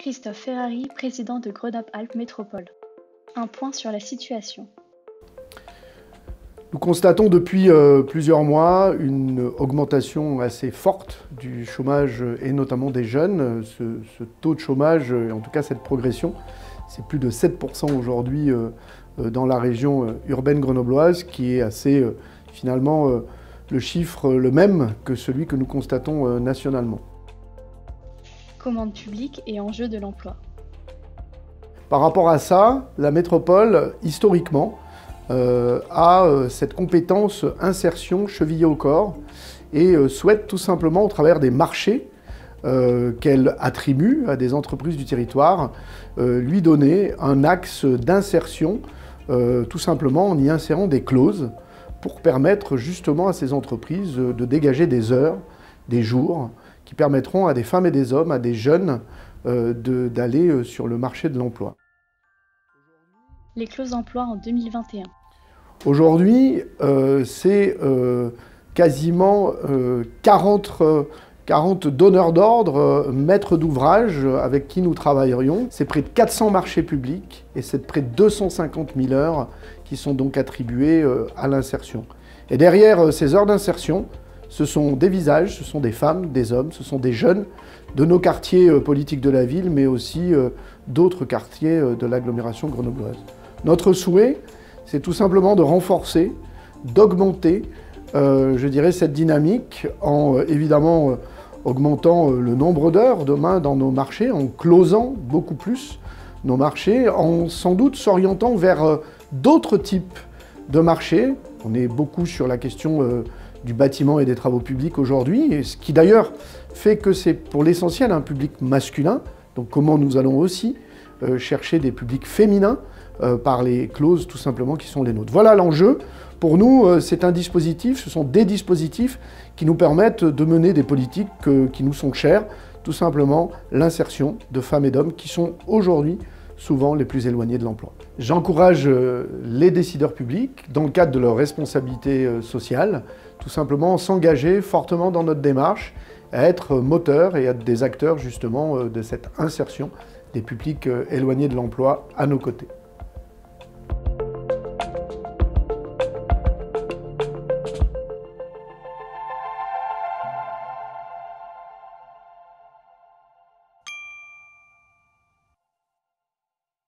Christophe Ferrari, président de Grenoble-Alpes Métropole. Un point sur la situation. Nous constatons depuis plusieurs mois une augmentation assez forte du chômage et notamment des jeunes. Ce taux de chômage, en tout cas cette progression, c'est plus de 7% aujourd'hui dans la région urbaine grenobloise, qui est assez finalement le chiffre le même que celui que nous constatons nationalement. Commande publique et enjeux de l'emploi. Par rapport à ça, la métropole, historiquement, a cette compétence insertion chevillée au corps et souhaite tout simplement, au travers des marchés qu'elle attribue à des entreprises du territoire, lui donner un axe d'insertion, tout simplement en y insérant des clauses pour permettre justement à ces entreprises de dégager des heures, des jours, qui permettront à des femmes et des hommes, à des jeunes, d'aller sur le marché de l'emploi. Les clauses d'emploi en 2021. Aujourd'hui, c'est quasiment 40 donneurs d'ordre, maîtres d'ouvrage avec qui nous travaillerions. C'est près de 400 marchés publics et c'est près de 250 000 heures qui sont donc attribuées à l'insertion. Et derrière ces heures d'insertion, ce sont des visages, ce sont des femmes, des hommes, ce sont des jeunes de nos quartiers politiques de la ville, mais aussi d'autres quartiers de l'agglomération grenobloise. Notre souhait, c'est tout simplement de renforcer, d'augmenter, je dirais, cette dynamique en évidemment augmentant le nombre d'heures demain dans nos marchés, en closant beaucoup plus nos marchés, en sans doute s'orientant vers d'autres types de marchés. On est beaucoup sur la question du bâtiment et des travaux publics aujourd'hui, et ce qui d'ailleurs fait que c'est pour l'essentiel un public masculin. Donc comment nous allons aussi chercher des publics féminins par les clauses tout simplement qui sont les nôtres. Voilà l'enjeu. Pour nous, c'est un dispositif, ce sont des dispositifs qui nous permettent de mener des politiques qui nous sont chères, tout simplement l'insertion de femmes et d'hommes qui sont aujourd'hui souvent les plus éloignés de l'emploi. J'encourage les décideurs publics, dans le cadre de leur responsabilité sociale, tout simplement s'engager fortement dans notre démarche, à être moteurs et à être des acteurs justement de cette insertion des publics éloignés de l'emploi à nos côtés.